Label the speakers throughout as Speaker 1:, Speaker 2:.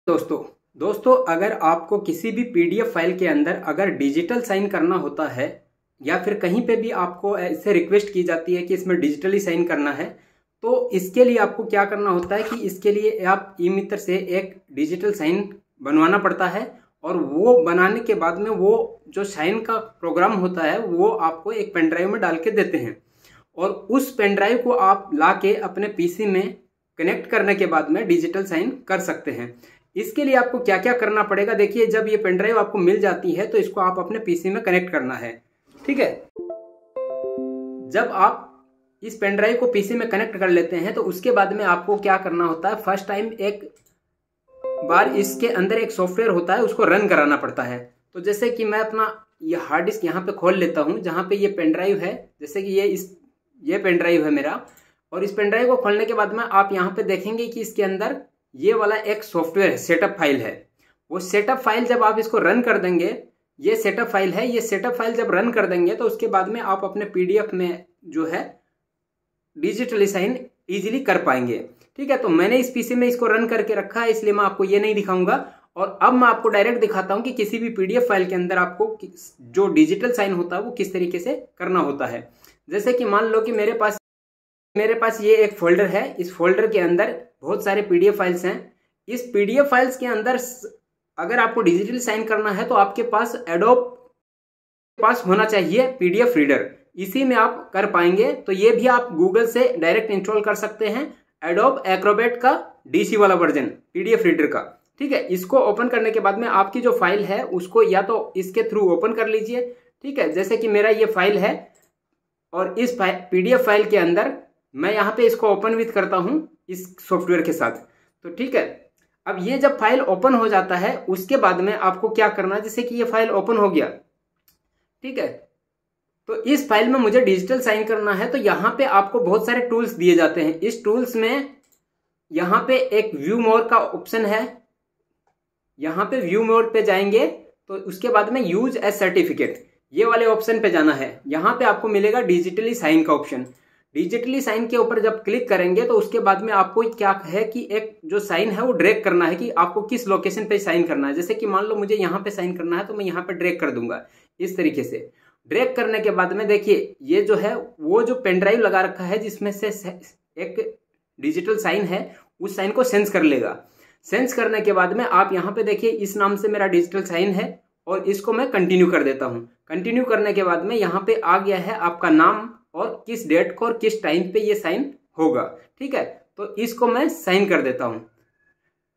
Speaker 1: दोस्तों अगर आपको किसी भी पीडीएफ फाइल के अंदर अगर डिजिटल साइन करना होता है या फिर कहीं पे भी आपको ऐसे रिक्वेस्ट की जाती है कि इसमें डिजिटली साइन करना है, तो इसके लिए आपको क्या करना होता है कि इसके लिए आप ई मित्र से एक डिजिटल साइन बनवाना पड़ता है और वो बनाने के बाद में वो जो साइन का प्रोग्राम होता है वो आपको एक पेन ड्राइव में डाल के देते हैं और उस पेन ड्राइव को आप ला के अपने पीसी में कनेक्ट करने के बाद में डिजिटल साइन कर सकते हैं। इसके लिए आपको क्या क्या करना पड़ेगा, देखिए जब ये पेन ड्राइव आपको मिल जाती है तो इसको आप अपने पीसी में कनेक्ट करना है। ठीक है, जब आप इस पेन ड्राइव को पीसी में कनेक्ट कर लेते हैं तो उसके बाद में आपको क्या करना होता है, फर्स्ट टाइम एक बार इसके अंदर एक सॉफ्टवेयर होता है उसको रन कराना पड़ता है। तो जैसे कि मैं अपना ये हार्ड डिस्क यहाँ पे खोल लेता हूँ जहाँ पे ये पेन ड्राइव है, जैसे कि ये पेन ड्राइव है मेरा, और इस पेन ड्राइव को खोलने के बाद में आप यहाँ पे देखेंगे कि इसके अंदर ये वाला एक सॉफ्टवेयर है, सेटअप फाइल है। वो सेटअप फाइल जब आप इसको रन कर देंगे, ये सेटअप फाइल है, ये सेटअप फाइल जब रन कर देंगे तो उसके बाद में आप अपने पीडीएफ में जो है डिजिटली साइन इजीली कर पाएंगे। ठीक है, तो मैंने इस पीसी में इसको रन करके रखा है इसलिए मैं आपको ये नहीं दिखाऊंगा। और अब मैं आपको डायरेक्ट दिखाता हूं कि किसी भी पीडीएफ फाइल के अंदर आपको जो डिजिटल साइन होता है वो किस तरीके से करना होता है। जैसे कि मान लो कि मेरे पास ये एक फोल्डर है, इस फोल्डर के अंदर बहुत सारे पीडीएफ फाइल्स हैं। इस पीडीएफ फाइल्स के अंदर अगर आपको डिजिटल साइन करना है तो आपके पास एडोब के पास होना चाहिए पीडीएफ रीडर, इसी में आप कर पाएंगे। तो ये भी आप गूगल से डायरेक्ट इंस्टॉल कर सकते हैं, एडोब एक्रोबैट का डीसी वाला वर्जन पीडीएफ रीडर का। ठीक है, इसको ओपन करने के बाद में आपकी जो फाइल है उसको या तो इसके थ्रू ओपन कर लीजिए। ठीक है, जैसे कि मेरा ये फाइल है और इस पीडीएफ फाइल के अंदर मैं यहाँ पे इसको ओपन विथ करता हूँ इस सॉफ्टवेयर के साथ। तो ठीक है, अब ये जब फाइल ओपन हो जाता है उसके बाद में आपको क्या करना है, जैसे कि ये फाइल ओपन हो गया। ठीक है, तो इस फाइल में मुझे डिजिटल साइन करना है तो यहाँ पे आपको बहुत सारे टूल्स दिए जाते हैं। इस टूल्स में यहाँ पे एक व्यू मोर का ऑप्शन है, यहाँ पे व्यू मोर पे जाएंगे तो उसके बाद में यूज एज सर्टिफिकेट ये वाले ऑप्शन पे जाना है। यहाँ पे आपको मिलेगा डिजिटली साइन का ऑप्शन। डिजिटली साइन के ऊपर जब क्लिक करेंगे तो उसके बाद में आपको क्या है कि एक जो साइन है वो ड्रैग करना है कि आपको किस लोकेशन पे साइन करना है। जैसे कि मान लो मुझे यहाँ पे साइन करना है तो मैं यहाँ पे ड्रैग कर दूंगा इस तरीके से। ड्रैग करने के बाद में देखिए ये जो है वो जो पेन ड्राइव लगा रखा है जिसमें से एक डिजिटल साइन है उस साइन को सेंस कर लेगा। सेंस करने के बाद में आप यहाँ पे देखिए इस नाम से मेरा डिजिटल साइन है और इसको मैं कंटिन्यू कर देता हूँ। कंटिन्यू करने के बाद में यहाँ पे आ गया है आपका नाम और किस डेट को और किस टाइम पे ये साइन होगा। ठीक है, तो इसको मैं साइन कर देता हूं।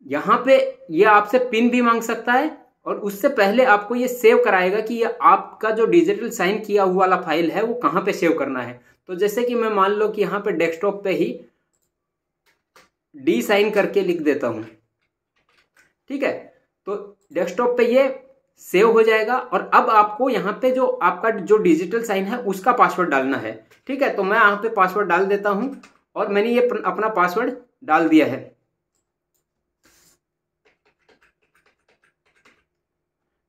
Speaker 1: यहाँ पे ये आपसे पिन भी मांग सकता है और उससे पहले आपको ये सेव कराएगा कि ये आपका जो डिजिटल साइन किया हुआ वाला फाइल है वो कहाँ पे सेव करना है। तो जैसे कि मैं मान लो कि यहाँ पे डेस्कटॉप पे ही डी साइन करके लिख देता हूं। ठीक है, तो डेस्कटॉप पे ये सेव हो जाएगा और अब आपको यहाँ पे जो आपका जो डिजिटल साइन है उसका पासवर्ड डालना है। ठीक है, तो मैं यहाँ पे पासवर्ड डाल देता हूं और मैंने ये अपना पासवर्ड डाल दिया है।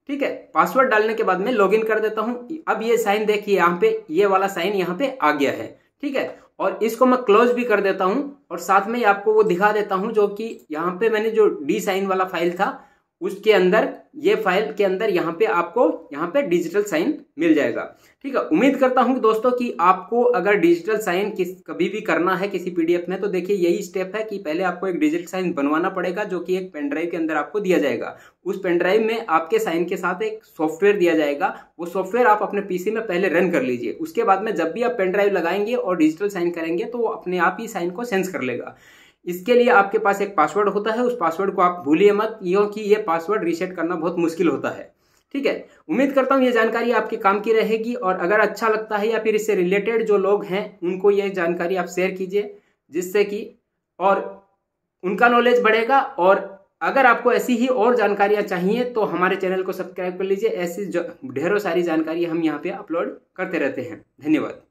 Speaker 1: ठीक है, पासवर्ड डालने के बाद मैं लॉगिन कर देता हूं। अब ये साइन देखिए यहाँ पे ये वाला साइन यहाँ पे आ गया है। ठीक है, और इसको मैं क्लोज भी कर देता हूं और साथ में आपको वो दिखा देता हूं जो कि यहाँ पे मैंने जो डी साइन वाला फाइल था उसके अंदर ये फाइल के अंदर यहाँ पे आपको यहाँ पे डिजिटल साइन मिल जाएगा। ठीक है, उम्मीद करता हूँ दोस्तों कि आपको अगर डिजिटल साइन कभी भी करना है किसी पीडीएफ में तो देखिए यही स्टेप है कि पहले आपको एक डिजिटल साइन बनवाना पड़ेगा जो कि एक पेन ड्राइव के अंदर आपको दिया जाएगा। उस पेन ड्राइव में आपके साइन के साथ एक सॉफ्टवेयर दिया जाएगा, वो सॉफ्टवेयर आप अपने पीसी में पहले रन कर लीजिए। उसके बाद में जब भी आप पेन ड्राइव लगाएंगे और डिजिटल साइन करेंगे तो वो अपने आप ही साइन को सेंस कर लेगा। इसके लिए आपके पास एक पासवर्ड होता है, उस पासवर्ड को आप भूलिए मत, क्योंकि ये पासवर्ड रीसेट करना बहुत मुश्किल होता है। ठीक है, उम्मीद करता हूँ ये जानकारी आपके काम की रहेगी और अगर अच्छा लगता है या फिर इससे रिलेटेड जो लोग हैं उनको ये जानकारी आप शेयर कीजिए जिससे कि और उनका नॉलेज बढ़ेगा। और अगर आपको ऐसी ही और जानकारियाँ चाहिए तो हमारे चैनल को सब्सक्राइब कर लीजिए। ऐसी ढेरों सारी जानकारी हम यहाँ पे अपलोड करते रहते हैं। धन्यवाद।